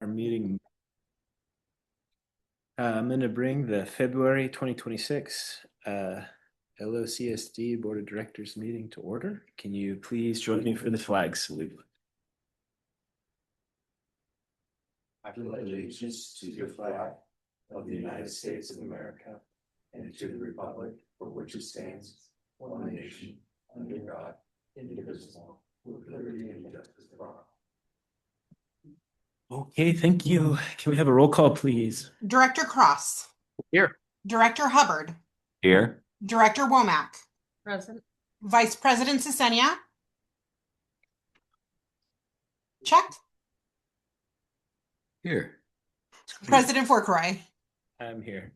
our meeting. I'm going to bring the February 2026 LOCSD Board of Directors meeting to order. Can you please join me for the flag salute? I pledge allegiance to the flag of the United States of America and to the republic for which it stands, one nation, under God, indivisible, with liberty and justice for all. Okay, thank you. Can we have a roll call, please? Director Cross. Here. Director Hubbard. Here. Director Womack. Present. Vice President Sesenia. Checked. Here. President Forkeroy. I'm here.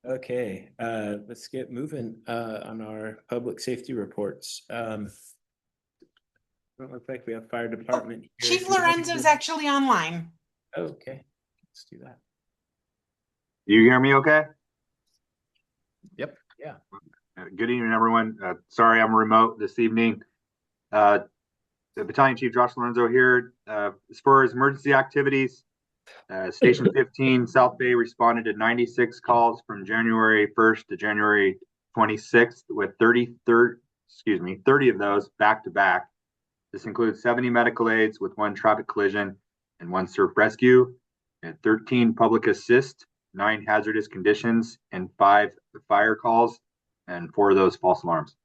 Okay, let's get moving on our public safety reports. Don't look like we have fire department here. Chief Lorenzo's actually online. Okay, let's do that. You hear me okay? Yep. Yeah. Good evening, everyone. Sorry I'm remote this evening. The Battalion Chief Josh Lorenzo here. As far as emergency activities, Station 15 South Bay responded to 96 calls from January 1st to January 26th, with 30 of those back to back. This includes 70 medical aids with 1 traffic collision and 1 surf rescue, and 13 public assist, 9 hazardous conditions, and 5 fire calls, and 4 of those false alarms.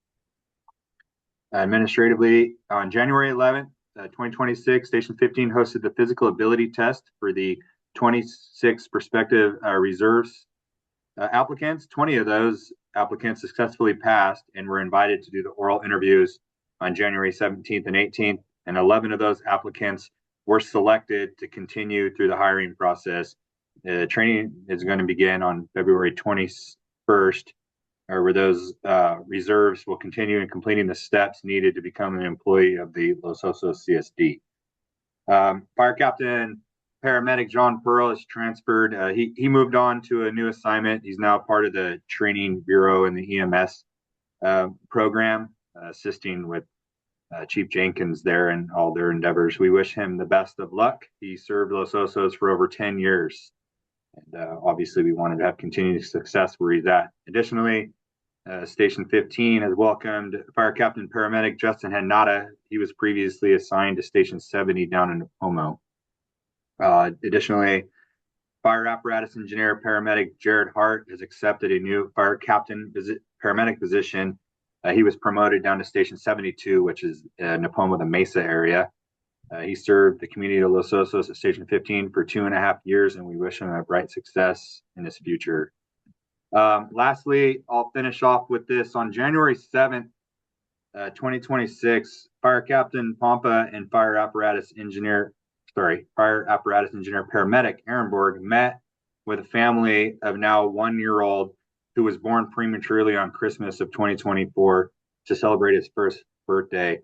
Administratively, on January 11th, 2026, Station 15 hosted the physical ability test for the 26 prospective reserves applicants. 20 of those applicants successfully passed and were invited to do the oral interviews on January 17th and 18th, and 11 of those applicants were selected to continue through the hiring process. Training is going to begin on February 21st, where those reserves will continue in completing the steps needed to become an employee of the Los Osos CSD. Fire Captain Paramedic John Pearl is transferred. He moved on to a new assignment. He's now part of the training bureau in the EMS program, assisting with Chief Jenkins there and all their endeavors. We wish him the best of luck. He served Los Osos for over 10 years. And obviously we wanted to have continued success where he's at. Additionally, Station 15 has welcomed Fire Captain Paramedic Justin Hanada. He was previously assigned to Station 70 down in Napomo. Additionally, Fire Apparatus Engineer Paramedic Jared Hart has accepted a new Fire Captain Paramedic position. He was promoted down to Station 72, which is Napomo, the Mesa area. He served the community of Los Osos at Station 15 for 2.5 years, and we wish him a bright success in his future. Lastly, I'll finish off with this. On January 7th, 2026, Fire Captain Pompa and Fire Apparatus Engineer Paramedic Ehrenborg met with a family of now 1-year-old who was born prematurely on Christmas of 2024 to celebrate his first birthday.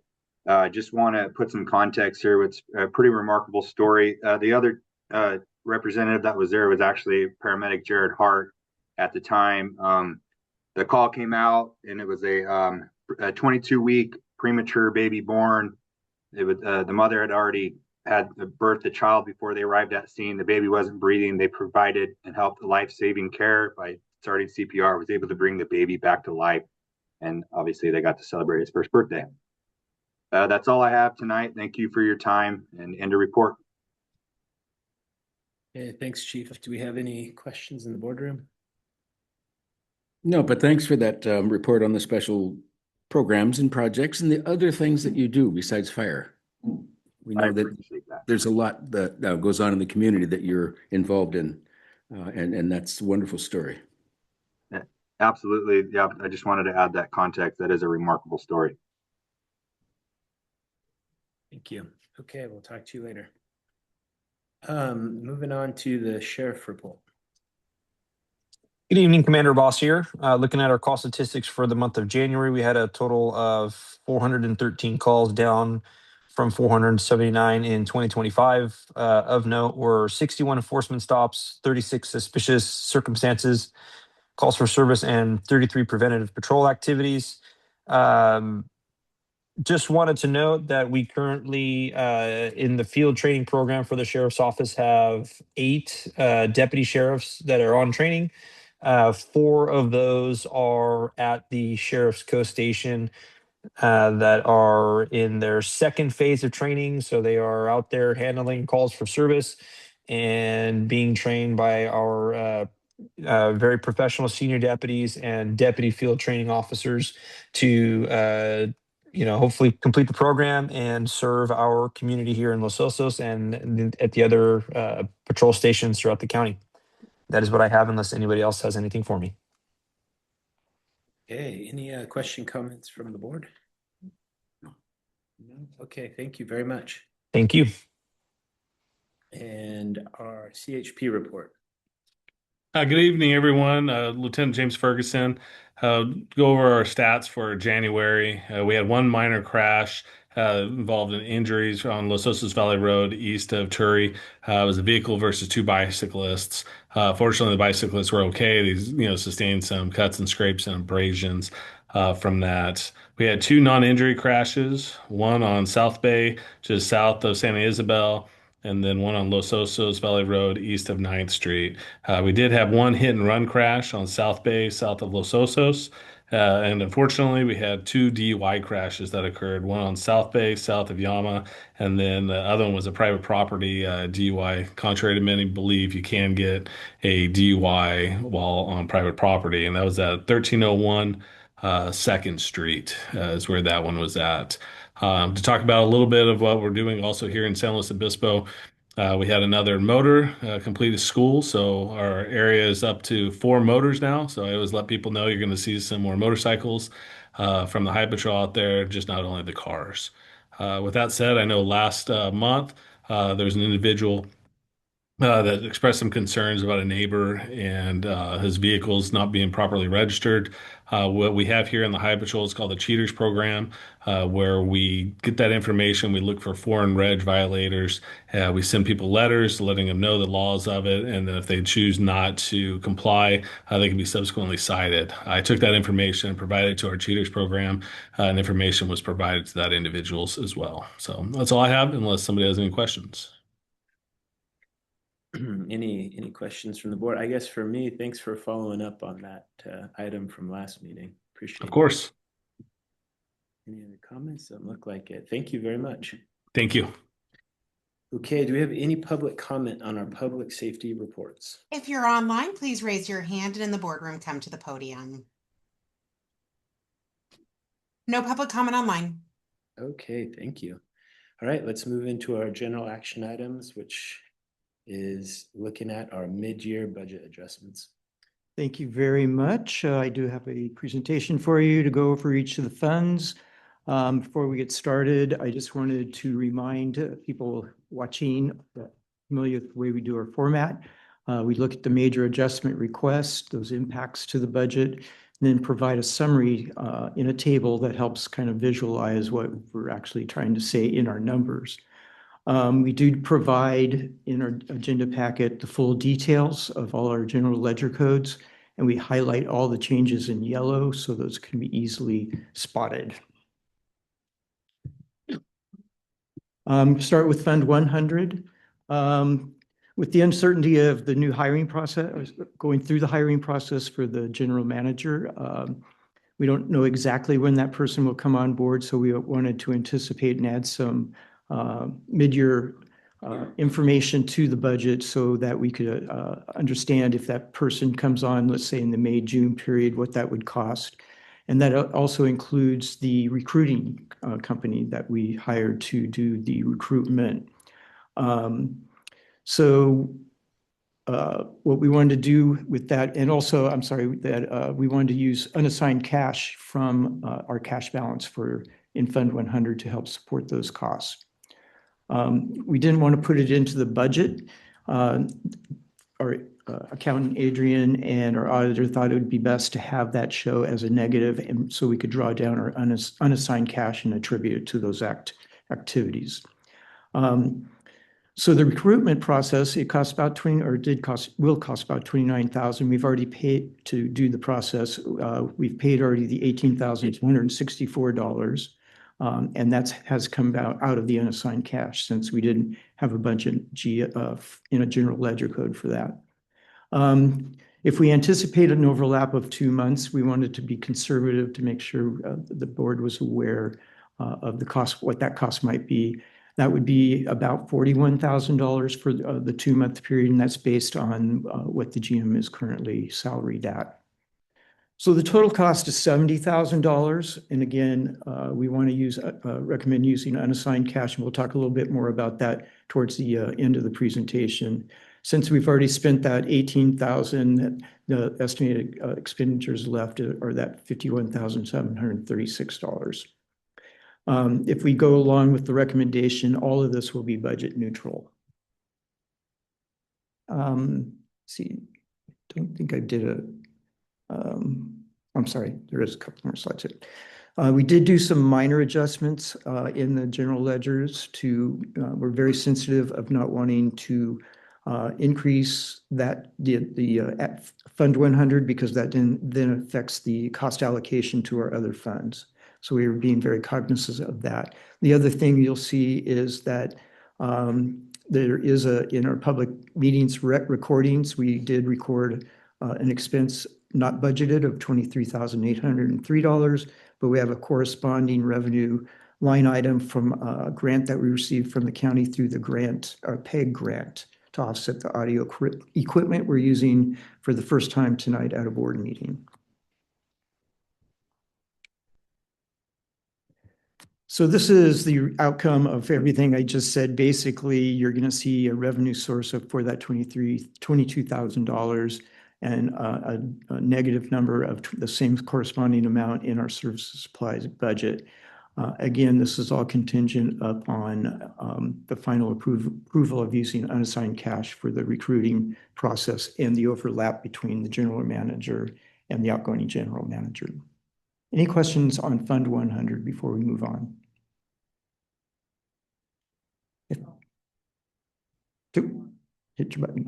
Just want to put some context here. It's a pretty remarkable story. The other representative that was there was actually Paramedic Jared Hart at the time. The call came out, and it was a 22-week premature baby born. It was the mother had already had birthed the child before they arrived at scene. The baby wasn't breathing. They provided and helped life-saving care by starting CPR, was able to bring the baby back to life. And obviously they got to celebrate his first birthday. That's all I have tonight. Thank you for your time, and end of report. Okay, thanks, Chief. Do we have any questions in the boardroom? No, but thanks for that report on the special programs and projects and the other things that you do besides fire. We know that there's a lot that goes on in the community that you're involved in, and that's a wonderful story. Yeah, absolutely. Yeah, I just wanted to add that context. That is a remarkable story. Thank you. Okay, we'll talk to you later. Moving on to the sheriff report. Good evening, Commander Boss here. Looking at our call statistics for the month of January, we had a total of 413 calls, down from 479 in 2025. Of note were 61 enforcement stops, 36 suspicious circumstances, calls for service, and 33 preventative patrol activities. Just wanted to note that we currently, in the field training program for the sheriff's office, have 8 deputy sheriffs that are on training. 4 of those are at the Sheriff's Coast Station that are in their second phase of training. So they are out there handling calls for service and being trained by our very professional senior deputies and deputy field training officers to hopefully complete the program and serve our community here in Los Osos and at the other patrol stations throughout the county. That is what I have, unless anybody else has anything for me. Okay, any comments from the board? No. Okay, thank you very much. Thank you. And our CHP report. Good evening, everyone. Lieutenant James Ferguson. Go over our stats for January. We had one minor crash involved in injuries on Los Osos Valley Road east of Turi. It was a vehicle versus 2 bicyclists. Fortunately, the bicyclists were okay. These, sustained some cuts and scrapes and abrasions from that. We had 2 non-injury crashes, one on South Bay, just south of Santa Isabel, and then one on Los Osos Valley Road east of 9th Street. We did have one hit and run crash on South Bay south of Los Osos. And unfortunately, we had 2 DUI crashes that occurred, one on South Bay south of Yama, and then the other one was a private property DUI. Contrary to many believe, you can get a DUI while on private property, and that was at 1301 2nd Street is where that one was at. To talk about a little bit of what we're doing also here in San Luis Obispo, we had another motor complete a school, so our area is up to 4 motors now. So I always let people know you're going to see some more motorcycles from the High Patrol out there, just not only the cars. With that said, I know last month there's an individual that expressed some concerns about a neighbor and his vehicles not being properly registered. What we have here in the High Patrol is called the Cheaters Program, where we get that information. We look for foreign reg violators. We send people letters letting them know the laws of it, and then if they choose not to comply, they can be subsequently cited. I took that information and provided it to our Cheaters Program, and information was provided to that individuals as well. So that's all I have, unless somebody has any questions. Any questions from the board? I guess for me, thanks for following up on that item from last meeting. Appreciate it. Of course. Any other comments? Doesn't look like it. Thank you very much. Thank you. Okay, do we have any public comment on our public safety reports? If you're online, please raise your hand and in the boardroom, come to the podium. No public comment online. Okay, thank you. All right, let's move into our general action items, which is looking at our mid-year budget adjustments. Thank you very much. I do have a presentation for you to go over each of the funds. Before we get started, I just wanted to remind people watching that familiar with the way we do our format. We look at the major adjustment requests, those impacts to the budget, and then provide a summary in a table that helps kind of visualize what we're actually trying to say in our numbers. We do provide in our agenda packet the full details of all our general ledger codes, and we highlight all the changes in yellow so those can be easily spotted. Start with Fund 100. With the uncertainty of the new hiring process, going through the hiring process for the general manager, we don't know exactly when that person will come on board, so we wanted to anticipate and add some mid-year information to the budget so that we could understand if that person comes on, let's say in the May-June period, what that would cost. And that also includes the recruiting company that we hired to do the recruitment. What we wanted to do with that, and also, I'm sorry, that we wanted to use unassigned cash from our cash balance in Fund 100 to help support those costs. We didn't want to put it into the budget. Our accountant Adrian and our auditor thought it would be best to have that show as a negative, and so we could draw down our unassigned cash and attribute it to those activities. So the recruitment process, it costs about will cost about $29,000. We've already paid to do the process. We've paid already the $18,264. And that has come out of the unassigned cash since we didn't have a bunch in a general ledger code for that. If we anticipate an overlap of 2 months, we wanted to be conservative to make sure the board was aware of the cost, what that cost might be. That would be about $41,000 for the 2-month period, and that's based on what the GM is currently salaried at. So the total cost is $70,000. And again, we want to recommend using unassigned cash, and we'll talk a little bit more about that towards the end of the presentation. Since we've already spent that $18,000, the estimated expenditures left are that $51,736. If we go along with the recommendation, all of this will be budget neutral. See, don't think I did a. I'm sorry, there is a couple more slides here. We did do some minor adjustments in the general ledgers we're very sensitive of not wanting to increase the Fund 100 because that then affects the cost allocation to our other funds. So we are being very cognizant of that. The other thing you'll see is that there is in our public meetings recordings, we did record an expense not budgeted of $23,803, but we have a corresponding revenue line item from a grant that we received from the county through the grant, our PEG grant, to offset the audio equipment we're using for the first time tonight at a board meeting. So this is the outcome of everything I just said. Basically, you're going to see a revenue source for that $22,000 and a negative number of the same corresponding amount in our services supplies budget. Again, this is all contingent upon the final approval of using unassigned cash for the recruiting process and the overlap between the general manager and the outgoing general manager. Any questions on Fund 100 before we move on? Hit your button.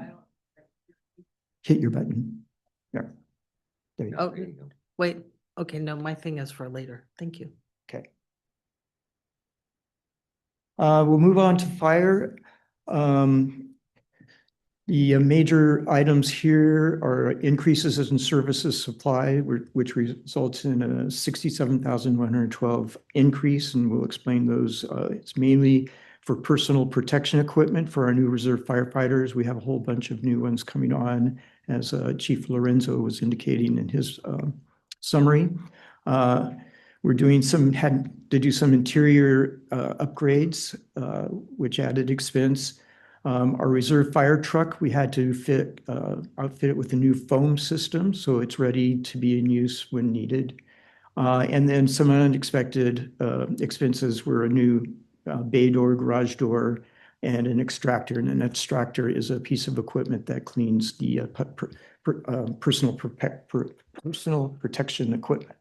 Hit your button. Yeah. There you go. Oh, wait. Okay, no, my thing is for later. Thank you. Okay. We'll move on to fire. The major items here are increases in services supply, which results in a 67,112 increase, and we'll explain those. It's mainly for personal protection equipment for our new reserve firefighters. We have a whole bunch of new ones coming on, as Chief Lorenzo was indicating in his summary. We're had to do some interior upgrades, which added expense. Our reserve fire truck, we had to outfit it with a new foam system, so it's ready to be in use when needed. And then some unexpected expenses were a new bay door, garage door, and an extractor. And an extractor is a piece of equipment that cleans the personal protection equipment.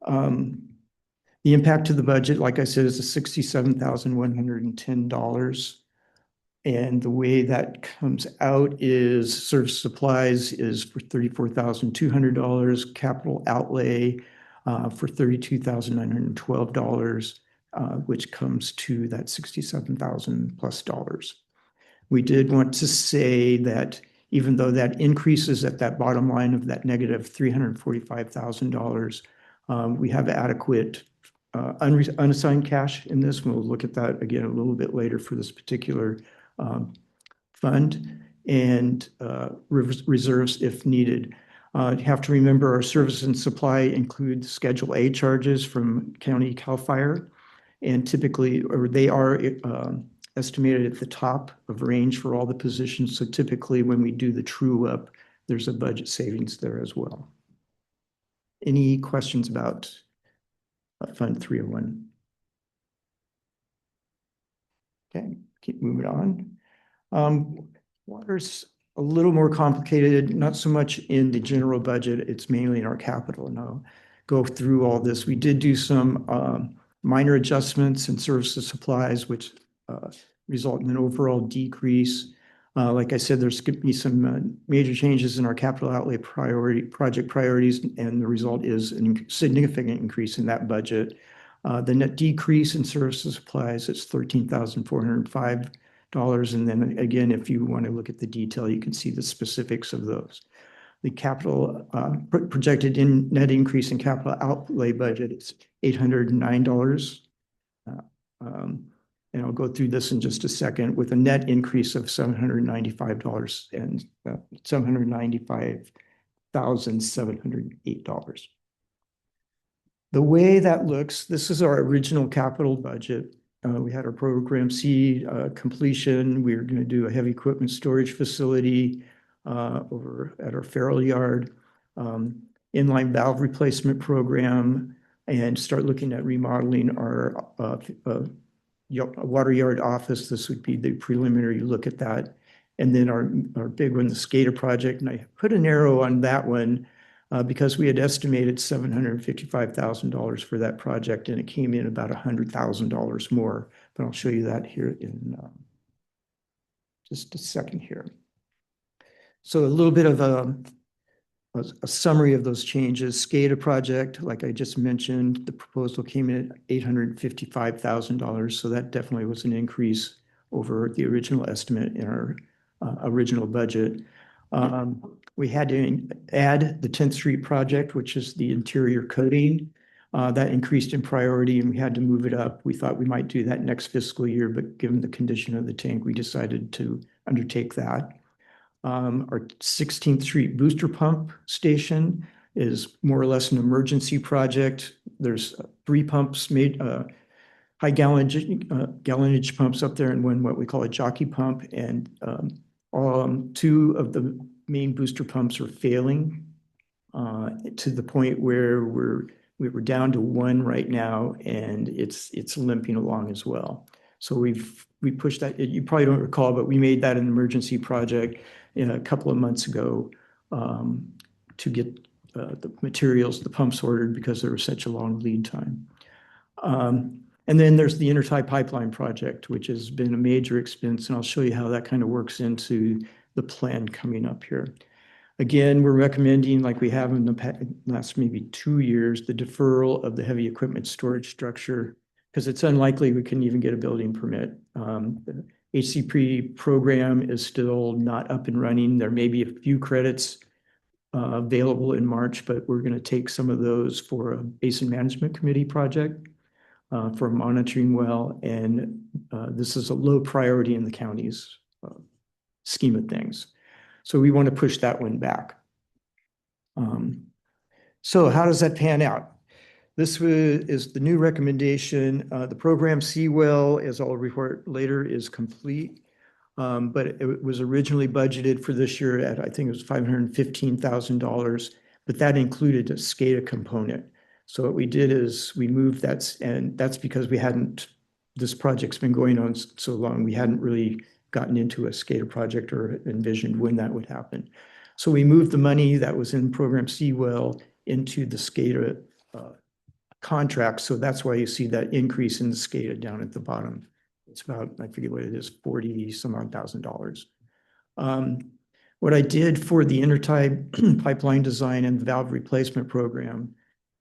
The impact to the budget, like I said, is $67,110. And the way that comes out is service supplies is for $34,200, capital outlay for $32,912, which comes to that $67,000+. We did want to say that even though that increases at that bottom line of that negative $345,000, we have adequate unassigned cash in this. We'll look at that again a little bit later for this particular fund and reserves if needed. You have to remember our service and supply include Schedule A charges from County CAL FIRE, and typically, or they are estimated at the top of range for all the positions. So typically when we do the true up, there's a budget savings there as well. Any questions about Fund 301? Okay, keep moving on. Water's a little more complicated, not so much in the general budget, it's mainly in our capital. And I'll go through all this. We did do some minor adjustments in services supplies, which result in an overall decrease. Like I said, there's going to be some major changes in our capital outlay project priorities, and the result is a significant increase in that budget. The net decrease in services supplies is $13,405. And then again, if you want to look at the detail, you can see the specifics of those. The capital projected in net increase in capital outlay budget is $809. And I'll go through this in just a second, with a net increase of $795 and $795,708. The way that looks, this is our original capital budget. We had our program C completion. We were going to do a heavy equipment storage facility over at our Farrell yard, inline valve replacement program, and start looking at remodeling our water yard office. This would be the preliminary look at that. And then our big one, the SCADA project. And I put an arrow on that one because we had estimated $755,000 for that project, and it came in about $100,000 more. But I'll show you that here in just a second here. So a little bit of a summary of those changes. SCADA project, like I just mentioned, the proposal came in at $855,000. So that definitely was an increase over the original estimate in our original budget. We had to add the 10th Street project, which is the interior coating. That increased in priority, and we had to move it up. We thought we might do that next fiscal year, but given the condition of the tank, we decided to undertake that. Our 16th Street booster pump station is more or less an emergency project. There's 3 pumps made, high gallonage pumps up there, and one what we call a jockey pump. And 2 of the main booster pumps are failing to the point where we were down to 1 right now, and it's limping along as well. So we pushed that. You probably don't recall, but we made that an emergency project a couple of months ago to get the materials, the pumps ordered because there was such a long lead time. And then there's the intertie pipeline project, which has been a major expense, and I'll show you how that kind of works into the plan coming up here. Again, we're recommending, like we have in the last maybe 2 years, the deferral of the heavy equipment storage structure, because it's unlikely we can even get a building permit. The HCP program is still not up and running. There may be a few credits available in March, but we're going to take some of those for a basin management committee project for monitoring well. And this is a low priority in the county's scheme of things. So we want to push that one back. So how does that pan out? This is the new recommendation. The program C well, as I'll report later, is complete. But it was originally budgeted for this year at, I think it was $515,000, but that included a SCADA component. So what we did is we moved that, and that's because this project's been going on so long, we hadn't really gotten into a SCADA project or envisioned when that would happen. So we moved the money that was in program C well into the SCADA contract. So that's why you see that increase in the SCADA down at the bottom. It's about, I forget what it is, 40 some odd $1,000. What I did for the intertie pipeline design and valve replacement program,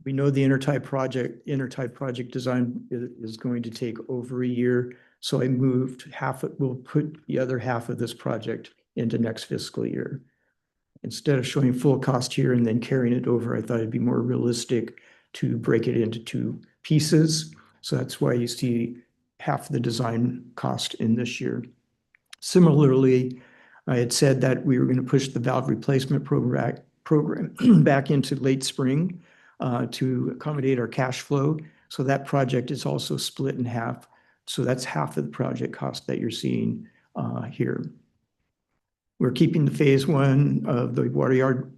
we know the intertie project design is going to take over a year. So I moved we'll put the other half of this project into next fiscal year. Instead of showing full cost here and then carrying it over, I thought it'd be more realistic to break it into 2 pieces. So that's why you see half the design cost in this year. Similarly, I had said that we were going to push the valve replacement program back into late spring to accommodate our cash flow. So that project is also split in half. So that's half of the project cost that you're seeing here. We're keeping the phase 1 of the water yard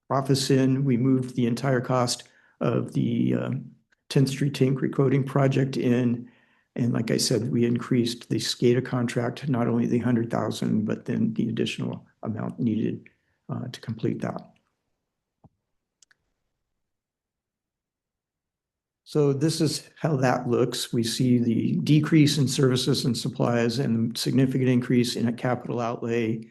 office in. We moved the entire cost of the 10th Street tank recoating project in. And like I said, we increased the SCADA contract, not only the $100,000, but then the additional amount needed to complete that. So this is how that looks. We see the decrease in services and supplies and significant increase in a capital outlay.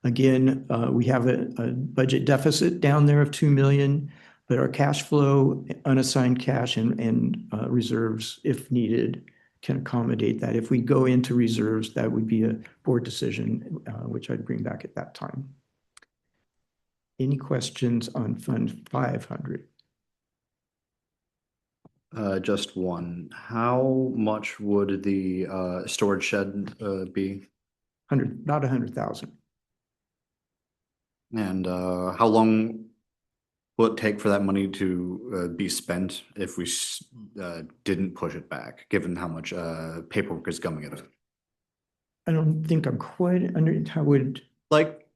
Again, we have a budget deficit down there of $2 million. But our cash flow, unassigned cash and reserves, if needed, can accommodate that. If we go into reserves, that would be a board decision, which I'd bring back at that time. Any questions on Fund 500? Just one. How much would the storage shed be? About 100,000. And how long will it take for that money to be spent if we didn't push it back, given how much paperwork is coming at it? I don't think I'm quite under, how would, Like,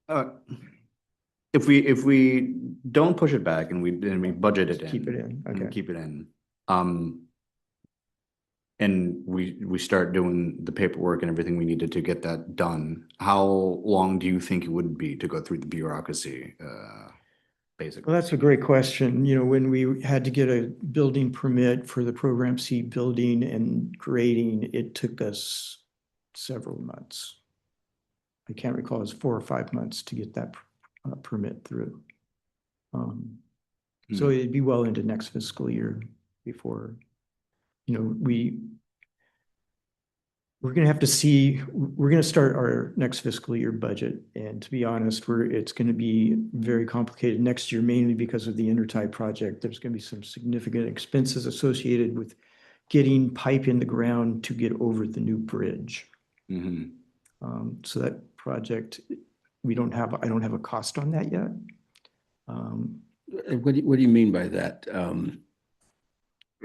if we don't push it back and we budget it in, keep it in, and okay. keep it in, and we start doing the paperwork and everything we needed to get that done, how long do you think it would be to go through the bureaucracy, basically? Well, that's a great question. You know, when we had to get a building permit for the Program C building and grading, it took us several months. I can't recall, it was 4 or 5 months to get that permit through. So it'd be well into next fiscal year before, you know, we're going to have to see, we're going to start our next fiscal year budget. And to be honest, it's going to be very complicated next year, mainly because of the intertie project. There's going to be some significant expenses associated with getting pipe in the ground to get over the new bridge. So that project, I don't have a cost on that yet. What do you mean by that?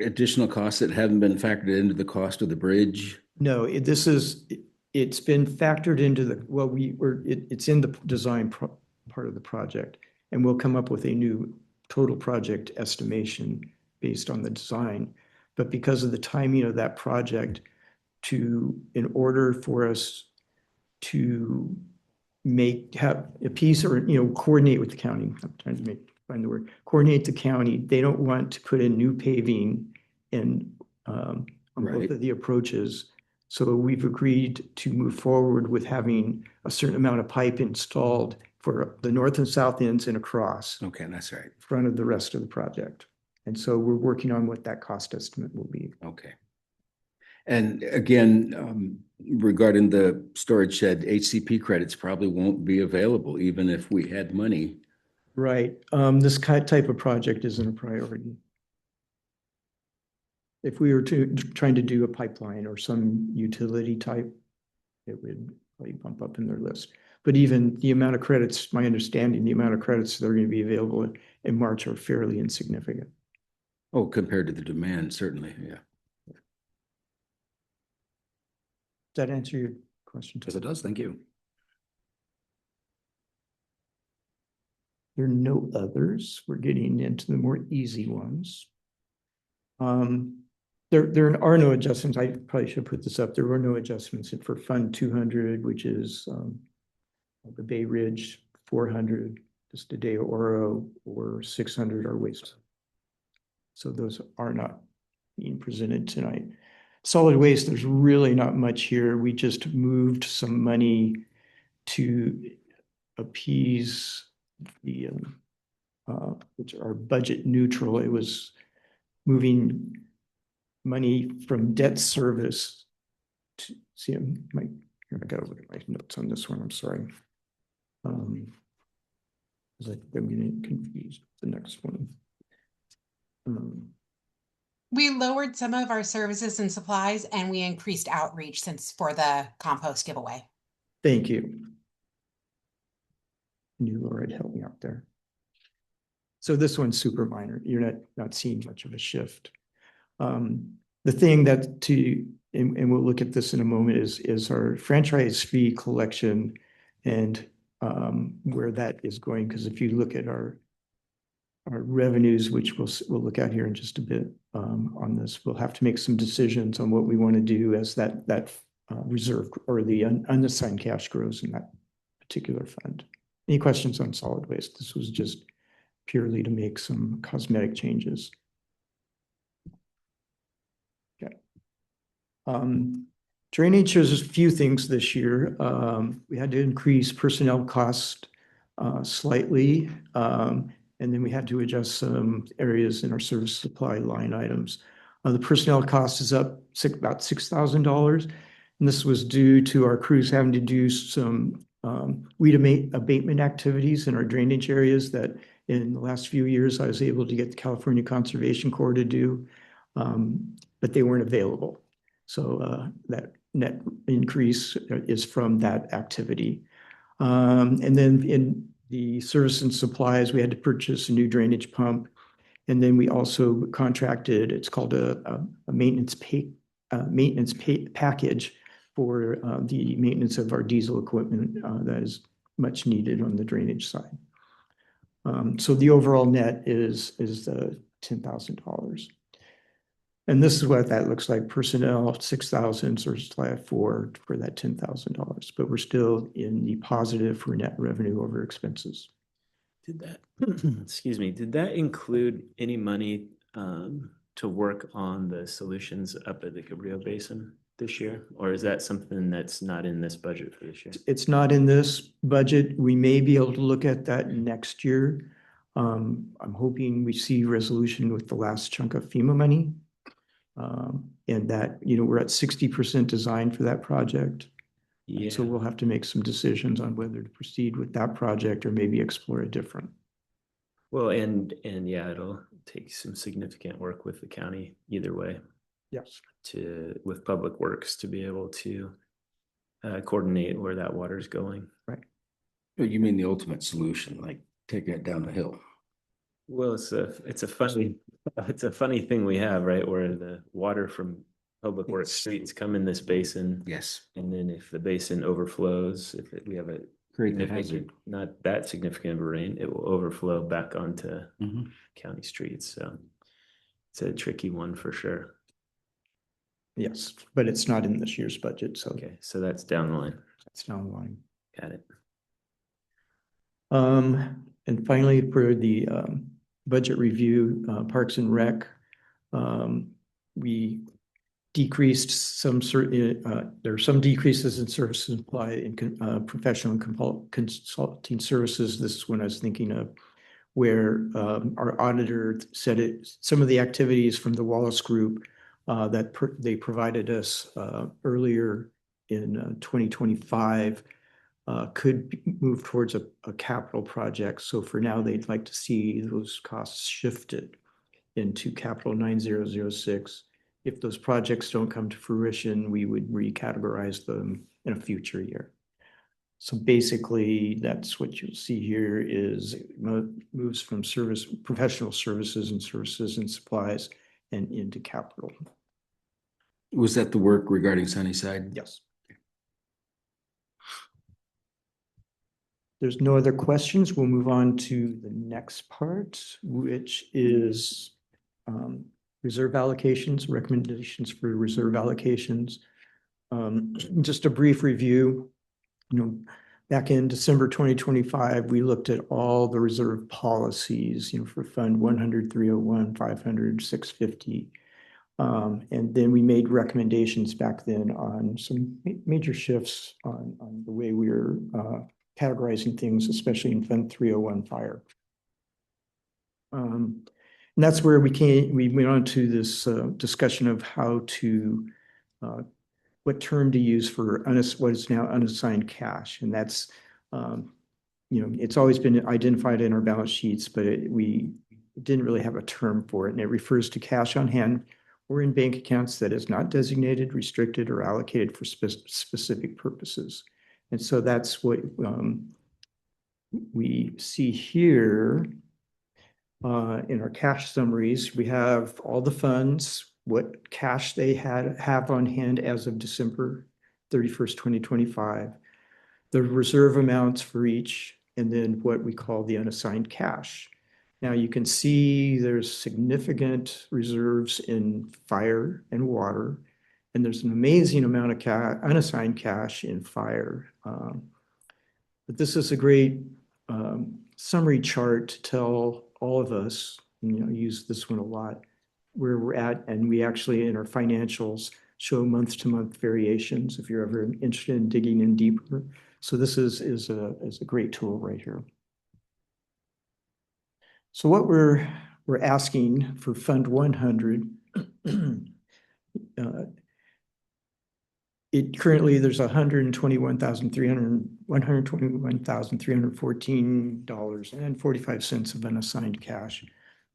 Additional costs that haven't been factored into the cost of the bridge? No, it's been factored into it's in the design part of the project, and we'll come up with a new total project estimation based on the design. But because of the timing of that project, in order for us to have a piece or, you know, coordinate with the county, I'm trying to find the word, coordinate the county, they don't want to put in new paving on both of the approaches. So we've agreed to move forward with having a certain amount of pipe installed for the north and south ends and across. Okay, that's right. In front of the rest of the project. And so we're working on what that cost estimate will be. Okay. And again, regarding the storage shed, HCP credits probably won't be available even if we had money. Right. This type of project isn't a priority. If we were trying to do a pipeline or some utility type, it would probably bump up in their list. But even the amount of credits, my understanding, the amount of credits that are going to be available in March are fairly insignificant. Oh, compared to the demand, certainly, yeah. Does that answer your question? Yes, it does. Thank you. There are no others. We're getting into the more easy ones. There are no adjustments. I probably should put this up. There were no adjustments for Fund 200, which is the Bay Ridge, 400, just the Day Oro, or 600 our waste. So those are not being presented tonight. Solid waste, there's really not much here. We just moved some money to appease the, which are budget neutral. It was moving money from debt service to, see, here I gotta look at my notes on this one, I'm sorry. I'm getting confused with the next one. We lowered some of our services and supplies, and we increased outreach for the compost giveaway. Thank you. Knew Laura'd help me out there. So this one's super minor. You're not seeing much of a shift. The thing that and we'll look at this in a moment, is our franchise fee collection and where that is going. Because if you look at our revenues, which we'll look at here in just a bit on this, we'll have to make some decisions on what we want to do as that reserve or the unassigned cash grows in that particular fund. Any questions on solid waste? This was just purely to make some cosmetic changes. Okay. Drainage, there's a few things this year. We had to increase personnel cost slightly. And then we had to adjust some areas in our service supply line items. The personnel cost is up about $6,000. And this was due to our crews having to do some weed abatement activities in our drainage areas that in the last few years I was able to get the California Conservation Corps to do, but they weren't available. So that net increase is from that activity. And then in the service and supplies, we had to purchase a new drainage pump. And then we also contracted, it's called a maintenance package for the maintenance of our diesel equipment that is much needed on the drainage side. So the overall net is $10,000. And this is what that looks like. Personnel, 6,000, service supply 4 for that $10,000, but we're still in the positive for net revenue over expenses. Did that, excuse me, did that include any money to work on the solutions up at the Cabrillo Basin this year? Or is that something that's not in this budget for this year? It's not in this budget. We may be able to look at that next year. I'm hoping we see resolution with the last chunk of FEMA money. And that, we're at 60% design for that project. Yeah. So we'll have to make some decisions on whether to proceed with that project or maybe explore a different. Well, and yeah, it'll take some significant work with the county either way. Yes. With Public Works to be able to coordinate where that water is going. Right. You mean the ultimate solution, like taking it down the hill? Well, it's a funny thing we have, right? Where the water from Public Works streets come in this basin. Yes. And then if the basin overflows, we have a Great hazard. not that significant of a rain, it will overflow back onto Mhm. county streets. So it's a tricky one for sure. Yes, but it's not in this year's budget, so Okay, so that's down the line. that's down the line. Got it. And finally, for the budget review, Parks and Rec, we decreased some certain, there are some decreases in service supply in professional and consulting services. This is when I was thinking of where our auditor said some of the activities from the Wallace Group that they provided us earlier in 2025 could move towards a capital project. So for now, they'd like to see those costs shifted into capital 9006. If those projects don't come to fruition, we would recategorize them in a future year. So basically, that's what you'll see here is moves from professional services and supplies and into capital. Was that the work regarding Sunnyside? Yes. There's no other questions. We'll move on to the next part, which is reserve allocations, recommendations for reserve allocations. Just a brief review. Back in December 2025, we looked at all the reserve policies, for Fund 100, 301, 500, 650. And then we made recommendations back then on some major shifts on the way we were categorizing things, especially in Fund 301 fire. And that's where we went on to this discussion of how to, what term to use for what is now unassigned cash. And that's, it's always been identified in our balance sheets, but we didn't really have a term for it. And it refers to cash on hand or in bank accounts that is not designated, restricted, or allocated for specific purposes. And so that's what we see here in our cash summaries. We have all the funds, what cash they have on hand as of December 31st, 2025, the reserve amounts for each, and then what we call the unassigned cash. Now you can see there's significant reserves in fire and water, and there's an amazing amount of unassigned cash in fire. But this is a great summary chart to tell all of us, use this one a lot, where we're at, and we actually in our financials show month-to-month variations if you're ever interested in digging in deeper. So this is a great tool right here. So what we're asking for Fund 100, it currently there's $121,314.45 of unassigned cash.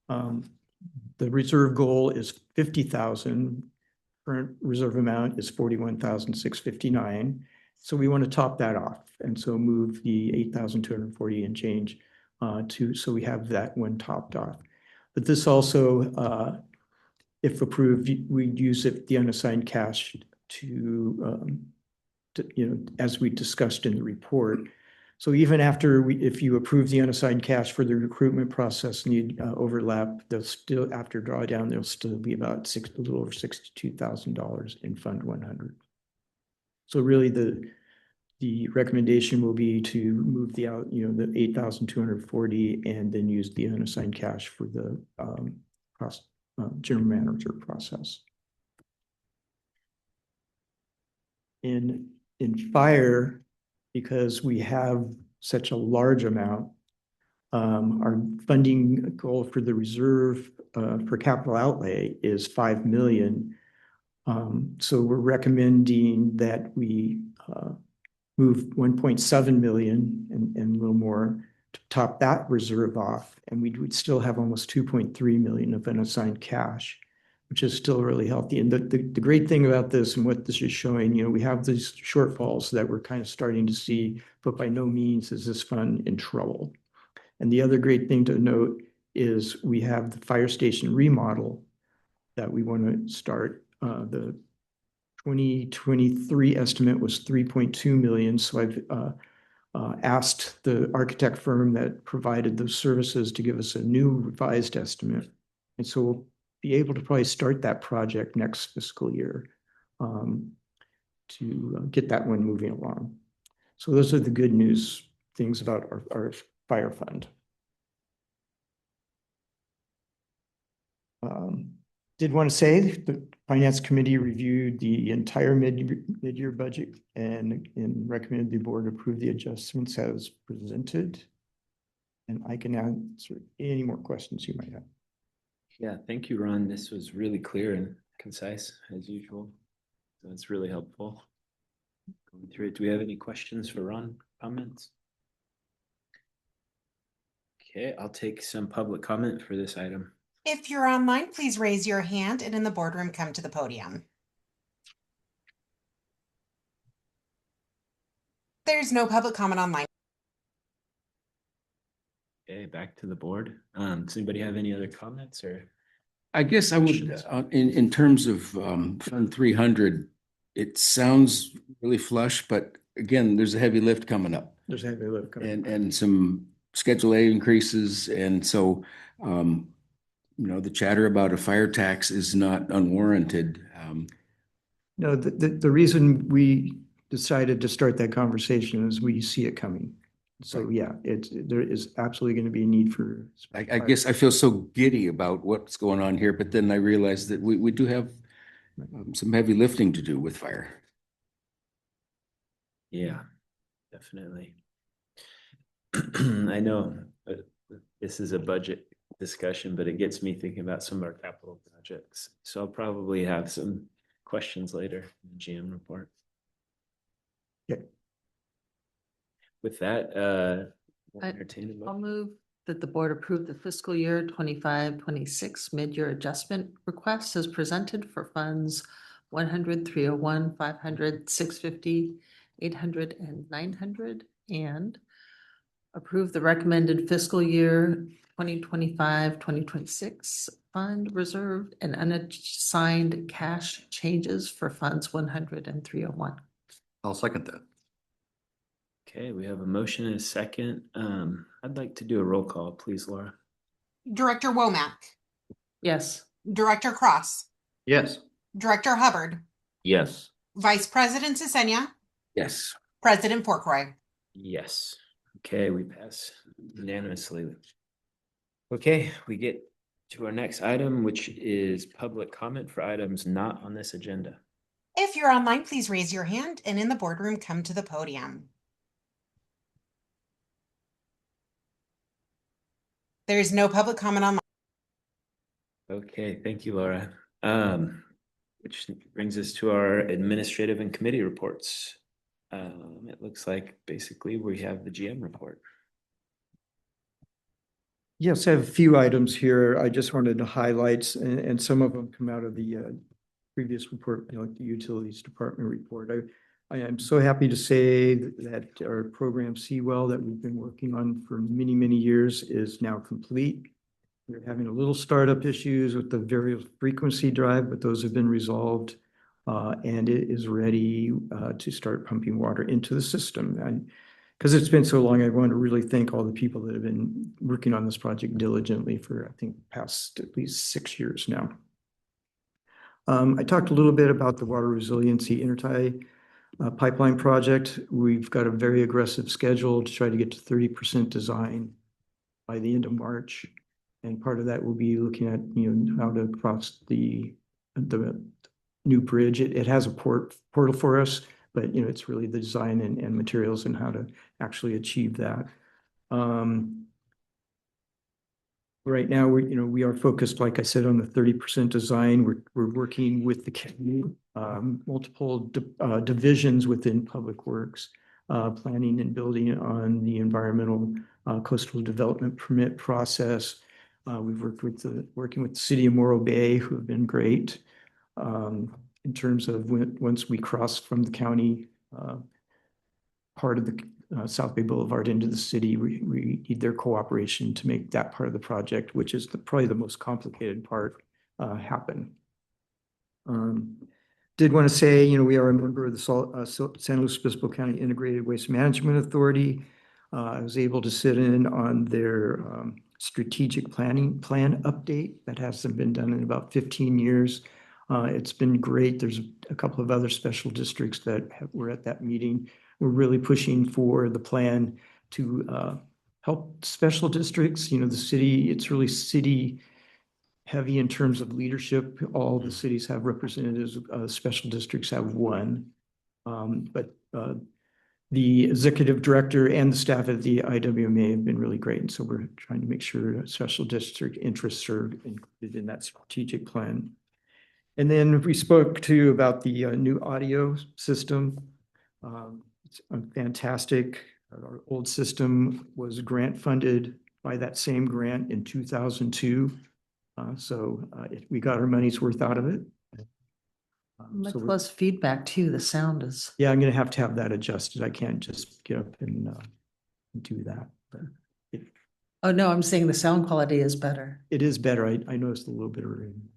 The reserve goal is 50,000. Current reserve amount is 41,659. So we want to top that off. And so move the 8,240 and change so we have that one topped off. But this also, if approved, we'd use the unassigned cash to, as we discussed in the report. So even after if you approve the unassigned cash for the recruitment process need overlap, they'll still, after drawdown, there'll still be about a little over $62,000 in Fund 100. So really the recommendation will be to move the 8,240 and then use the unassigned cash for the general manager process. In fire, because we have such a large amount, our funding goal for the reserve for capital outlay is 5 million. So we're recommending that we move 1.7 million and a little more to top that reserve off, and we would still have almost 2.3 million of unassigned cash, which is still really healthy. And the great thing about this and what this is showing, we have these shortfalls that we're kind of starting to see, but by no means is this fund in trouble. And the other great thing to note is we have the fire station remodel that we want to start. The 2023 estimate was 3.2 million. So I've asked the architect firm that provided those services to give us a new revised estimate. And so we'll be able to probably start that project next fiscal year to get that one moving along. So those are the good news things about our fire fund. Did want to say the Finance Committee reviewed the entire mid-year budget and recommended the board approve the adjustments as presented. And I can answer any more questions you might have. Yeah, thank you, Ron. This was really clear and concise as usual. So it's really helpful going through it. Do we have any questions for Ron? Comments? Okay, I'll take some public comment for this item. If you're online, please raise your hand and in the boardroom, come to the podium. There's no public comment online. Okay, back to the board. Does anybody have any other comments or? I guess I would, in terms of Fund 300, it sounds really flush, but again, there's a heavy lift coming up. There's a heavy lift coming up. And some Schedule A increases. And so, the chatter about a fire tax is not unwarranted. No, the reason we decided to start that conversation is we see it coming. So yeah, there is absolutely going to be a need for. I guess I feel so giddy about what's going on here, but then I realize that we do have some heavy lifting to do with fire. Yeah, definitely. I know this is a budget discussion, but it gets me thinking about some of our capital projects. So I'll probably have some questions later in the GM report. Okay. With that, I'll move that the board approve the fiscal year 25-26 mid-year adjustment requests as presented for funds 100, 301, 500, 650, 800, and 900, and approve the recommended fiscal year 2025-2026 fund reserved and unassigned cash changes for funds 100 and 301. I'll second that. Okay, we have a motion and a second. I'd like to do a roll call, please, Laura. Director Womack. Yes. Director Cross. Yes. Director Hubbard. Yes. Vice President Sisenya. Yes. President Porkroy. Yes. Okay, we pass unanimously. Okay, we get to our next item, which is public comment for items not on this agenda. If you're online, please raise your hand and in the boardroom, come to the podium. There's no public comment on. Okay, thank you, Laura. Which brings us to our administrative and committee reports. It looks like basically we have the GM report. Yes, I have a few items here. I just wanted to highlight, and some of them come out of the previous report, like the Utilities Department report. I am so happy to say that our program Seawell that we've been working on for many, many years is now complete. We're having a little startup issues with the variable frequency drive, but those have been resolved. And it is ready to start pumping water into the system. And because it's been so long, I want to really thank all the people that have been working on this project diligently for, I think, past at least 6 years now. I talked a little bit about the water resiliency intertie pipeline project. We've got a very aggressive schedule to try to get to 30% design by the end of March. And part of that will be looking at, how to cross the new bridge. It has a portal for us, but, it's really the design and materials and how to actually achieve that. Right now, we are focused, like I said, on the 30% design. We're working with the multiple divisions within Public Works, planning and building on the environmental coastal development permit process. We've working with the city of Morro Bay, who have been great in terms of once we cross from the county part of the South Bay Boulevard into the city, we need their cooperation to make that part of the project, which is probably the most complicated part, happen. Did want to say, we are a member of the San Luis Obispo County Integrated Waste Management Authority. I was able to sit in on their strategic plan update that hasn't been done in about 15 years. It's been great. There's a couple of other special districts that were at that meeting. We're really pushing for the plan to help special districts. The city, it's really city heavy in terms of leadership. All the cities have representatives, special districts have one. But the executive director and the staff at the IWMA have been really great. And so we're trying to make sure special district interests are included in that strategic plan. And then we spoke too about the new audio system. It's fantastic. Our old system was grant funded by that same grant in 2002. So we got our money's worth out of it. Much less feedback too. The sound is. Yeah, I'm going to have that adjusted. I can't just get up and do that. But Oh no, I'm saying the sound quality is better. it is better. I noticed a little bit of rain.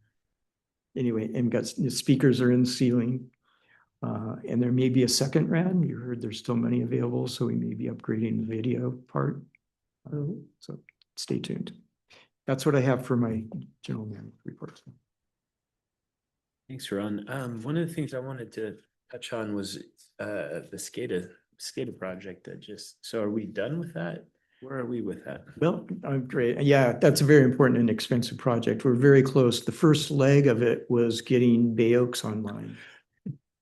Anyway, and the speakers are in the ceiling. And there may be a second round. You heard there's still money available, so we may be upgrading the video part. So stay tuned. That's what I have for my general manager report. Thanks, Ron. One of the things I wanted to touch on was the SCADA project so are we done with that? Where are we with that? Well, great. Yeah, that's a very important and expensive project. We're very close. The first leg of it was getting Bay Oaks online.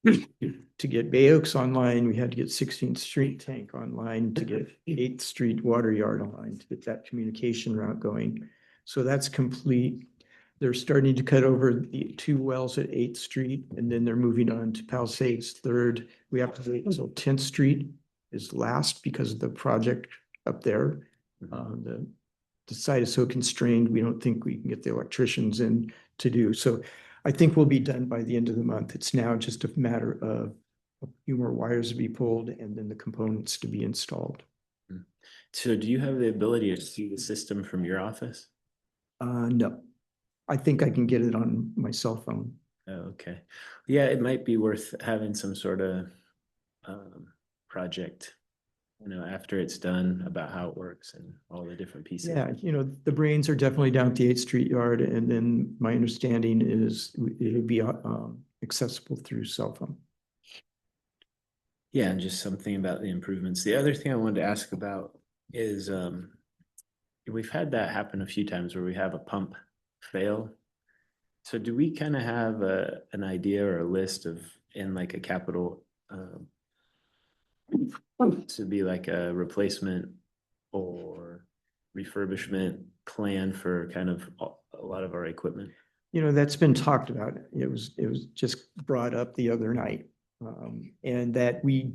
To get Bay Oaks online, we had to get 16th Street Tank online, to get 8th Street Water Yard online, to get that communication route going. So that's complete. They're starting to cut over the 2 wells at 8th Street, and then they're moving on to Palisades 3rd. We have to wait until 10th Street is last because of the project up there. The site is so constrained, we don't think we can get the electricians in to do. So I think we'll be done by the end of the month. It's now just a matter of a few more wires to be pulled and then the components to be installed. So do you have the ability to see the system from your office? No, I think I can get it on my cell phone. Oh, okay. Yeah, it might be worth having some sort of project, after it's done, about how it works and all the different pieces. Yeah, the brains are definitely down at the 8th Street Yard, and then my understanding is it'll be accessible through cell phone. Yeah, and just something about the improvements. The other thing I wanted to ask about is we've had that happen a few times where we have a pump fail. So do we kind of have an idea or a list of in like a capital to be like a replacement or refurbishment plan for kind of a lot of our equipment? You know, that's been talked about. It was just brought up the other night. And that we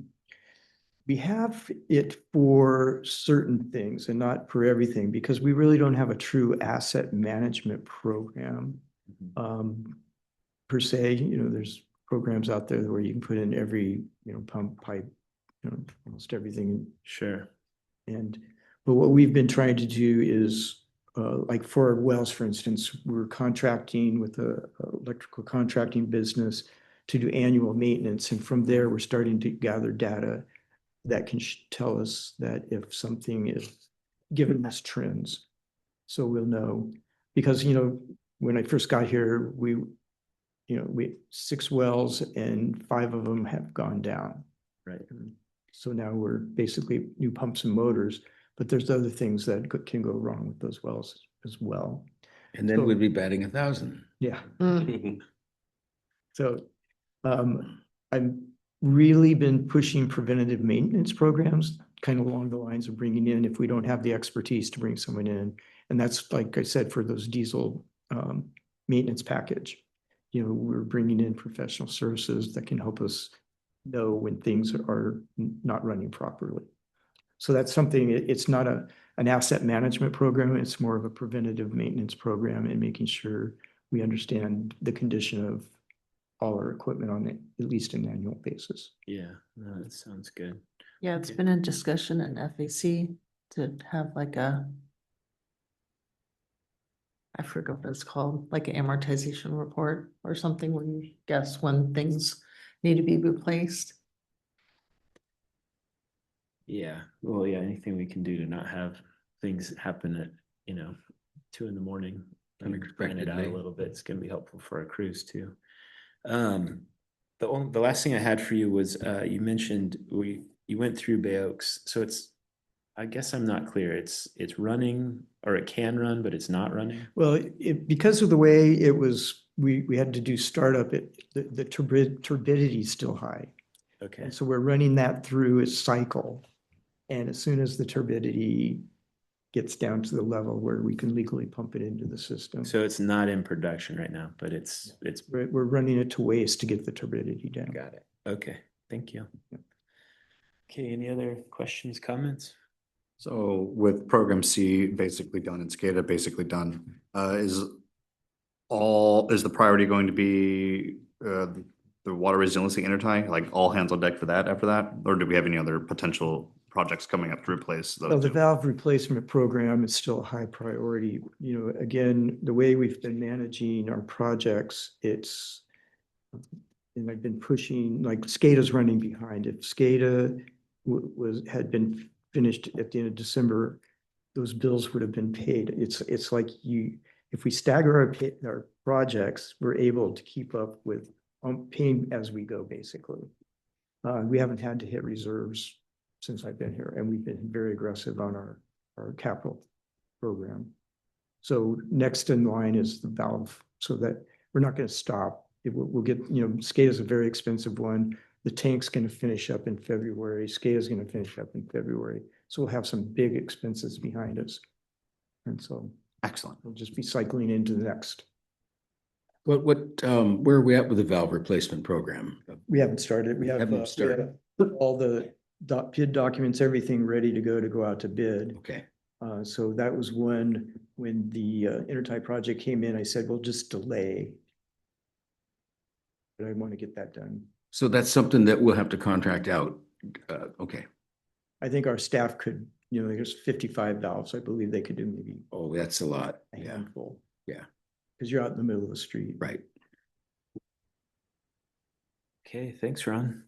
have it for certain things and not for everything, because we really don't have a true asset management program. Per se, you know, there's programs out there where you can put in every, you know, pump, pipe, you know, almost everything. Sure. But what we've been trying to do is, like for our wells, for instance, we're contracting with a electrical contracting business to do annual maintenance. And from there, we're starting to gather data that can tell us that if something is giving us trends. So we'll know, because, you know, when I first got here, we 6 wells and 5 of them have gone down. Right. So now we're basically new pumps and motors, but there's other things that can go wrong with those wells as well. And then we'd be batting 1,000. Yeah. So I've really been pushing preventative maintenance programs, kind of along the lines of bringing in, if we don't have the expertise, to bring someone in. And that's, like I said, for those diesel maintenance package. You know, we're bringing in professional services that can help us know when things are not running properly. So that's something, it's not an asset management program, it's more of a preventative maintenance program, and making sure we understand the condition of all our equipment on at least an annual basis. Yeah, no, that sounds good. Yeah, it's Okay. been a discussion at FAC to have like I forget what it's called, like an amortization report or something, where you guess when things need to be replaced. Yeah, well, yeah, anything we can do to not have things happen at, 2 in the morning. Plan it out Unexpectedly. a little bit. It's gonna be helpful for our crews too. The last thing I had for you was, you mentioned you went through Bay Oaks, so I guess I'm not clear. It's running, or it can run, but it's not running? Well, because of the way it was, we had to do startup, the turbidity is still high. Okay, And so we're running that through a cycle. And as soon as the turbidity gets down to the level where we can legally pump it into the system, so it's not in production right now, but it's, we're running it to waste to get the turbidity down. got it. Okay, thank you. Okay, any other questions, comments? So with program C basically done and SCADA basically done, is the priority going to be the water resiliency intertie, like all hands on deck for that after that? Or do we have any other potential projects coming up to replace Well, those the two? valve replacement program is still a high priority. You know, again, the way we've been managing our projects, and I've been pushing, like SCADA's running behind. If SCADA had been finished at the end of December, those bills would have been paid. It's like if we stagger our projects, we're able to keep up with paying as we go, basically. We haven't had to hit reserves since I've been here, and we've been very aggressive on our capital program. So next in line is the valve, so that we're not going to stop. We'll get, SCADA is a very expensive one. The tank's going to finish up in February. SCADA is going to finish up in February. So we'll have some big expenses behind us. And so Excellent. we'll just be cycling into the next. Where are we at with the valve replacement program? We haven't started. We have started. all the bid documents, everything ready to go out to bid. Okay. So that was when the Intertie project came in, I said, we'll just delay. But I want to get that done. So that's something that we'll have to contract out. Okay. I think our staff could, there's 55 valves. I believe they could do maybe Oh, that's a lot. a Yeah. handful. Yeah. Because you're out in the middle of the street. Right. Okay, thanks, Ron.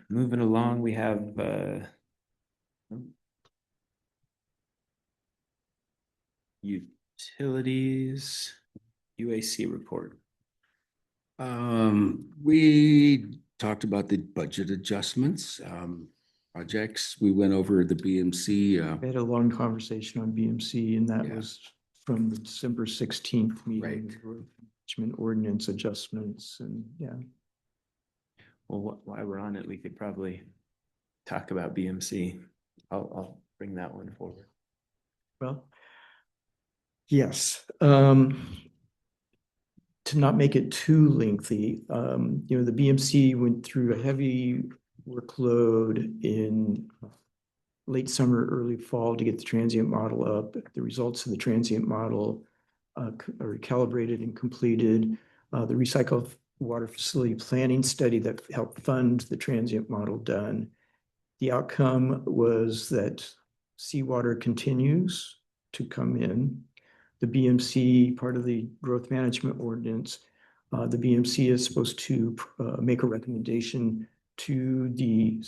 Moving along, we have utilities UAC report. We talked about the budget adjustments, projects. We went over the BMC. We had a long conversation on BMC, and that Yeah. was from the December 16th meeting. Right. Management ordinance adjustments, and yeah. Well, while we're on it, we could probably talk about BMC. I'll bring that one forward. Well, Yes. To not make it too lengthy, the BMC went through a heavy workload in late summer, early fall to get the transient model up. The results of the transient model are calibrated and completed. The recycled water facility planning study that helped fund the transient model done. The outcome was that seawater continues to come in. The BMC, part of the growth management ordinance, the BMC is supposed to make a recommendation to the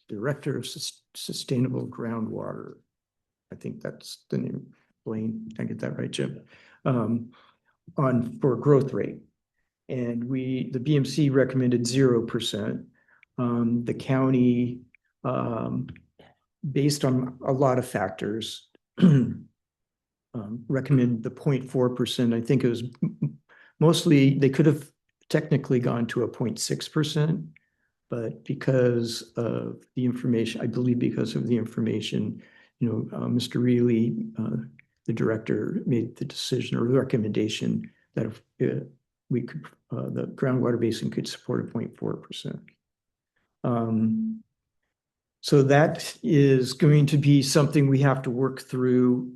Director of Sustainable Groundwater. I think that's the name. Blaine, I get that right, Jim? For growth rate. And the BMC recommended 0%. The county, based on a lot of factors, recommend the 0.4%. I think it was mostly, they could have technically gone to a 0.6%, but because of the information, I believe because of the information, Mr. Reilly, the director, made the decision or the recommendation that if we could, the groundwater basin could support a 0.4%. So that is going to be something we have to work through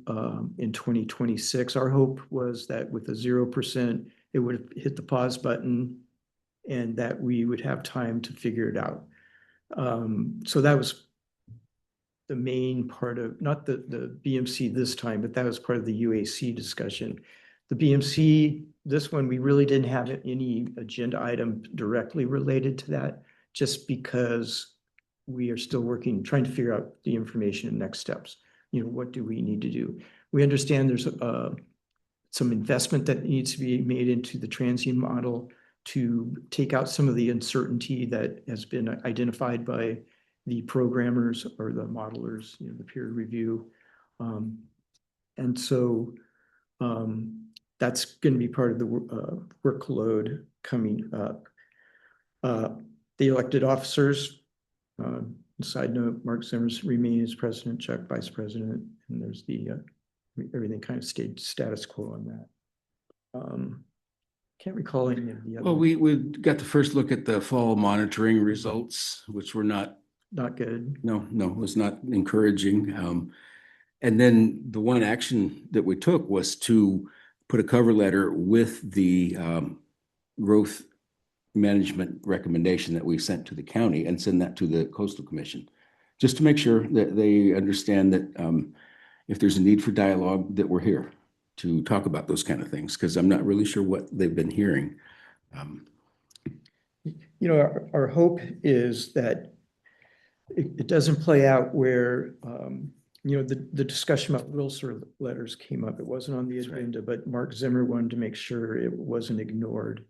in 2026. Our hope was that with a 0%, it would hit the pause button and that we would have time to figure it out. So that was the main part of, not the BMC this time, but that was part of the UAC discussion. The BMC, this one, we really didn't have any agenda item directly related to that, just because we are still working, trying to figure out the information and next steps. What do we need to do? We understand there's some investment that needs to be made into the transient model to take out some of the uncertainty that has been identified by the programmers or the modelers, the peer review. And so that's going to be part of the workload coming up. The elected officers, side note, Mark Zimmer's remains president, Chuck vice president, and there's the everything kind of stayed status quo on that. Can't recall any of the other. Well, we got the first look at the fall monitoring results, which were not good. No, it was not encouraging. And then the one action that we took was to put a cover letter with the growth management recommendation that we sent to the county and send that to the Coastal Commission, just to make sure that they understand that if there's a need for dialogue, that we're here to talk about those kind of things, because I'm not really sure what they've been hearing. Our hope is that it doesn't play out where, the discussion about Wilson letters came up. It wasn't on the agenda, but Mark Zimmer wanted to make sure it wasn't ignored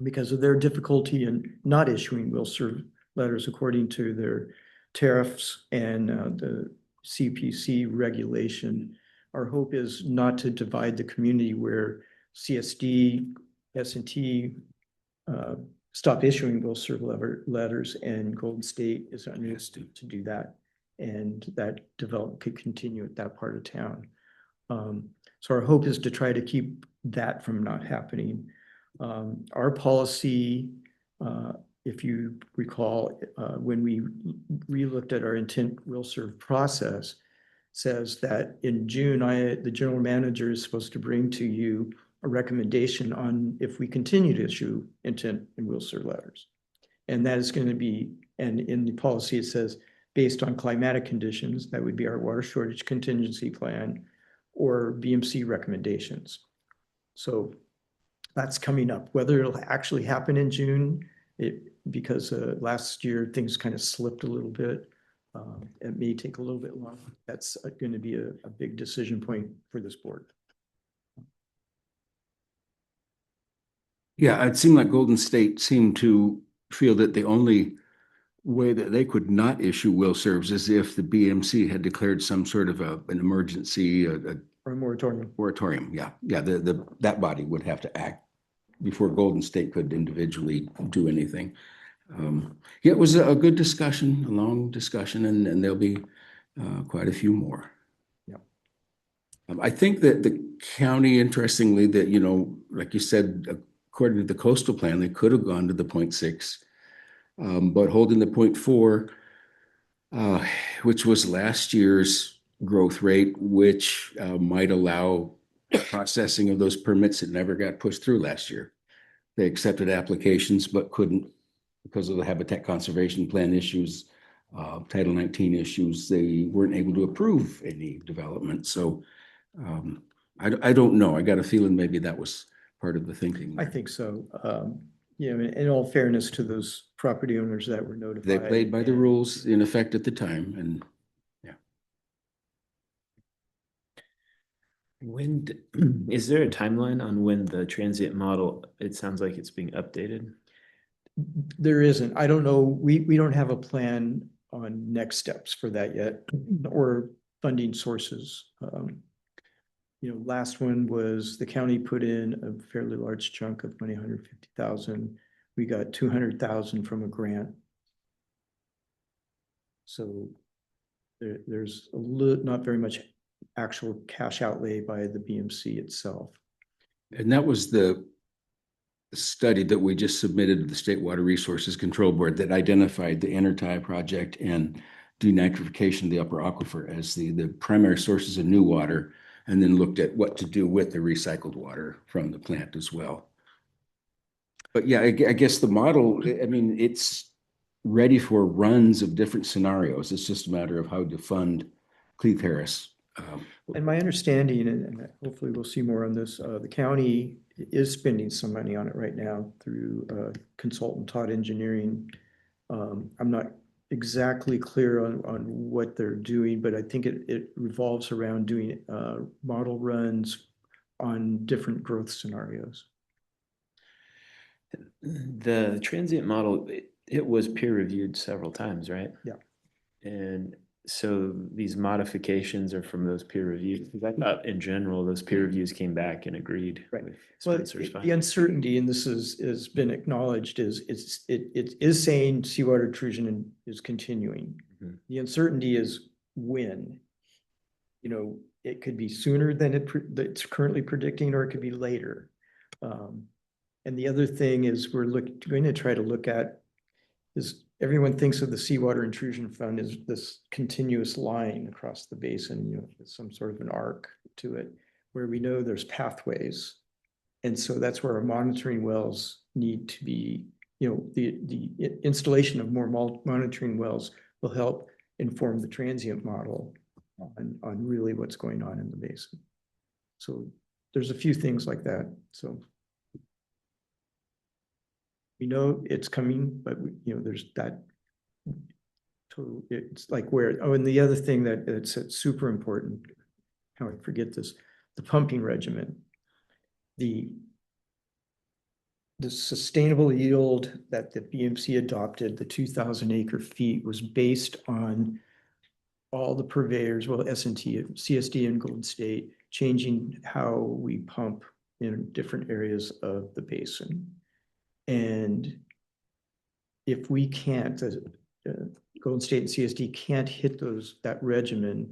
because of their difficulty in not issuing Wilson letters according to their tariffs and the CPC regulation. Our hope is not to divide the community where CSD, S&T stop issuing Wilson letters, and Golden State is unused to do that. And that development could continue at that part of town. So our hope is to try to keep that from not happening. Our policy, if you recall, when we re-looked at our intent will serve process, says that in June, the general manager is supposed to bring to you a recommendation on if we continue to issue intent and will serve letters. And that is going to be, and in the policy, it says, based on climatic conditions, that would be our water shortage contingency plan or BMC recommendations. So that's coming up. Whether it'll actually happen in June, because last year things kind of slipped a little bit. It may take a little bit longer. That's going to be a big decision point for this board. Yeah, it seemed like Golden State seemed to feel that the only way that they could not issue will serves is if the BMC had declared some sort of an emergency or a moratorium. Moratorium, yeah. That body would have to act before Golden State could individually do anything. Yeah, it was a good discussion, a long discussion, and there'll be quite a few more. Yep. I think that the county, interestingly, that, you know, like you said, according to the coastal plan, they could have gone to the 0.6, but holding the 0.4, which was last year's growth rate, which might allow processing of those permits that never got pushed through last year. They accepted applications but couldn't because of the habitat conservation plan issues, Title 19 issues. They weren't able to approve any development. So I don't know. I got a feeling maybe that was part of the thinking. I think so. You know, in all fairness to those property owners that were notified. They played by the rules in effect at the time, and When is there a timeline on when the transient model, it sounds like it's being updated? There isn't. I don't know. We don't have a plan on next steps for that yet, or funding sources. You know, last one was the county put in a fairly large chunk of money, 150,000. We got 200,000 from a grant. So there's not very much actual cash outlay by the BMC itself. and that was the study that we just submitted to the State Water Resources Control Board that identified the Intertie project and denitrification of the upper aquifer as the primary sources of new water, and then looked at what to do with the recycled water from the plant as well. But yeah, I guess the model, I mean, it's ready for runs of different scenarios. It's just a matter of how to fund Cleve Harris. And my understanding, and hopefully we'll see more on this, the county is spending some money on it right now through consultant Todd Engineering. I'm not exactly clear on what they're doing, but I think it revolves around doing model runs on different growth scenarios. The transient model, it was peer reviewed several times, right? Yeah. And so these modifications are from those peer reviews. Because I thought in general, those peer reviews came back and agreed. Right. with Well, Spencer's the findings. uncertainty, and this has been acknowledged, is it is saying seawater intrusion is continuing. Mhm. The uncertainty is when. You know, it could be sooner than it's currently predicting, or it could be later. And the other thing is going to try to look at is everyone thinks of the seawater intrusion fund as this continuous line across the basin, you know, with some sort of an arc to it, where we know there's pathways. And so that's where our monitoring wells need to be, you know, the installation of more monitoring wells will help inform the transient model on really what's going on in the basin. So there's a few things like that. So we know it's coming, but you know, there's that. It's like where, oh, and the other thing that's super important, how I forget this, the pumping regimen. The sustainable yield that the BMC adopted, the 2,000 acre feet, was based on all the purveyors, well, S&T, CSD and Golden State, changing how we pump in different areas of the basin. And if we can't, Golden State and CSD can't hit that regimen,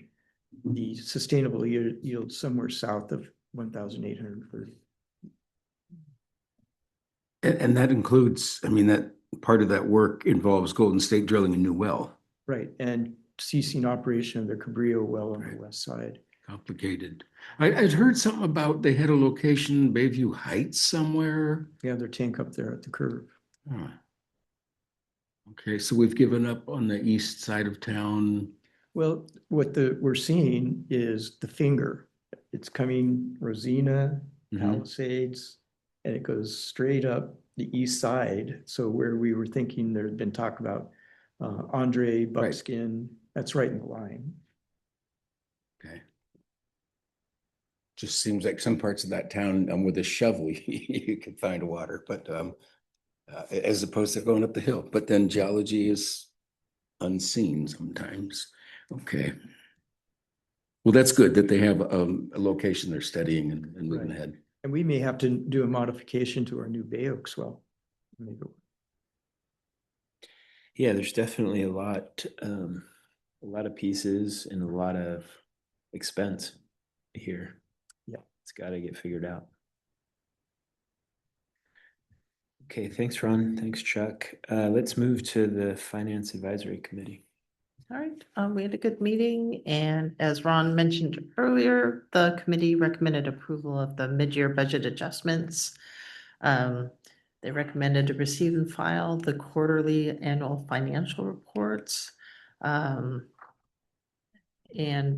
the sustainable yield somewhere south of 1,830. And that includes, I mean, that part of that work involves Golden State drilling a new well. Right, and ceasing operation of the Cabrillo well on the west side. Complicated. I'd heard something about they had a location, Bayview Heights somewhere. Yeah, their tank up there at the curve. Huh. Okay, so we've given up on the east side of town. Well, what we're seeing is the finger. It's coming Rosina, Palisades, and it goes straight up the east side. So where we were thinking there'd been talk about Andre, Buckskin, that's right in the line. Okay. Just seems like some parts of that town with a shovel you can find water, but as opposed to going up the hill. But then geology is unseen sometimes. Okay. Well, that's good that they have a location they're studying and moving ahead. And we may have to do a modification to our new Bay Oaks well. Yeah, there's definitely a lot of pieces and a lot of expense here. Yeah. It's got to get figured out. Okay, thanks, Ron. Thanks, Chuck. Let's move to the Finance Advisory Committee. All right, we had a good meeting, and as Ron mentioned earlier, the committee recommended approval of the mid-year budget adjustments. They recommended to receive and file the quarterly annual financial reports. And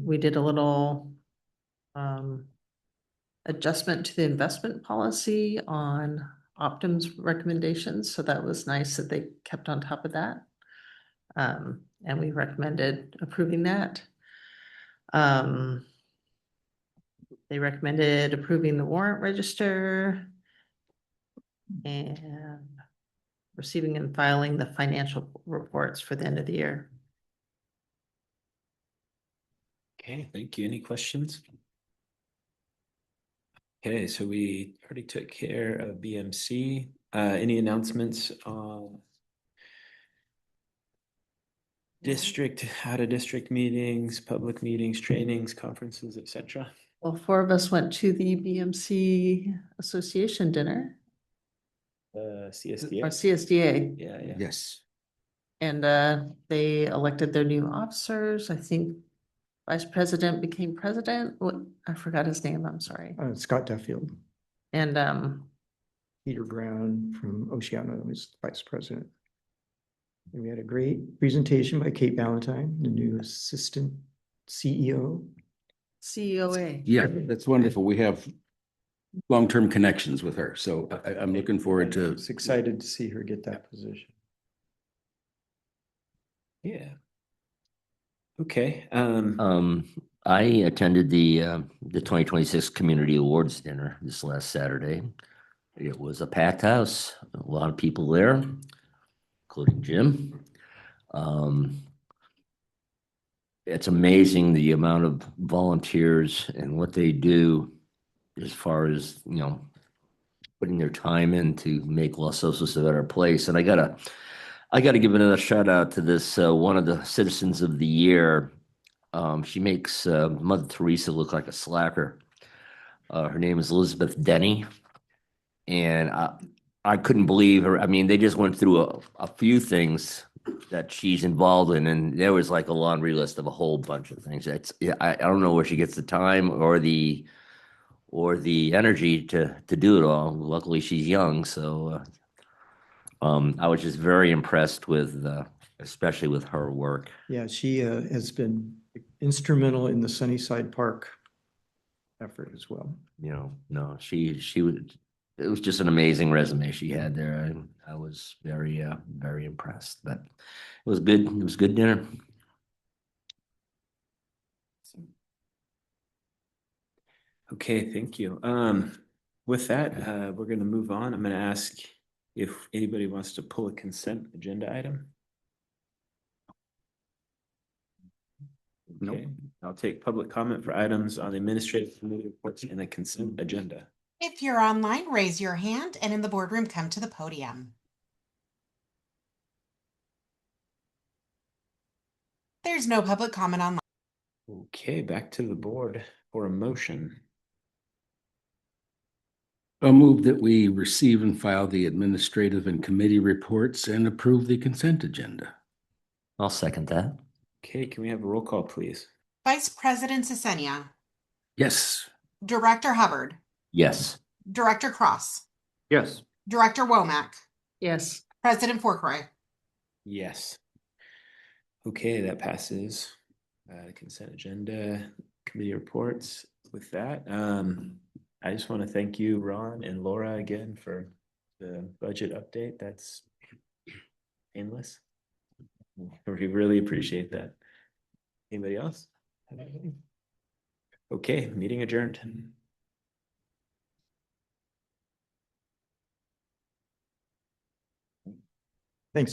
we did a little adjustment to the investment policy on Optum's recommendations, so that was nice that they kept on top of that. And we recommended approving that. They recommended approving the warrant register and receiving and filing the financial reports for the end of the year. Okay, thank you. Any questions? Okay, so we already took care of BMC. Any announcements on district, out of district meetings, public meetings, trainings, conferences, etc.? Well, 4 of us went to the BMC Association dinner, or CSDA? CSDA, Yeah. Yes. and they elected their new officers. I think vice president became president. What, I forgot his name, I'm sorry. Scott Duffield, And Peter Brown from Oceano was vice president. And we had a great presentation by Kate Ballantyne, the new assistant CEO. COA. Yeah, that's wonderful. We have long-term connections with her, so I'm looking forward to. It's excited to see her get that position. Yeah. Okay. I attended the 2026 Community Awards dinner this last Saturday. It was a packed house, a lot of people there, including Jim. It's amazing the amount of volunteers and what they do as far as, putting their time in to make Los Osos a better place. And I gotta give another shout out to this one of the Citizens of the Year. She makes Mother Teresa look like a slacker. Her name is Elizabeth Denny, and I couldn't believe her. I mean, they just went through a few things that she's involved in, and there was like a laundry list of a whole bunch of things. I don't know where she gets the time or the energy to do it all. Luckily, she's young, so I was just very impressed with, especially with her work. Yeah, she has been instrumental in the Sunnyside Park effort as well. No, she would. It was just an amazing resume she had there. I was very, very impressed. But it was good. It was good dinner. Okay, thank you. With that, we're going to move on. I'm going to ask if anybody wants to pull a consent agenda item. Okay, I'll take public comment for items on the administrative committee reports and the consent agenda. If you're online, raise your hand, and in the boardroom, come to the podium. There's no public comment online. Okay, back to the board for a motion. I'll move that we receive and file the administrative and committee reports and approve the consent agenda. I'll second that. Okay, can we have a roll call, please? Vice President Sesenia. Yes. Director Hubbard. Yes. Director Cross. Yes. Director Womack. Yes. President Forkroy. Yes. Okay, that passes. Consent agenda, committee reports. With that, I just want to thank you, Ron and Laura, again for the budget update. That's painless. We really appreciate that. Anybody else? Okay, meeting adjourned. Thanks, sir.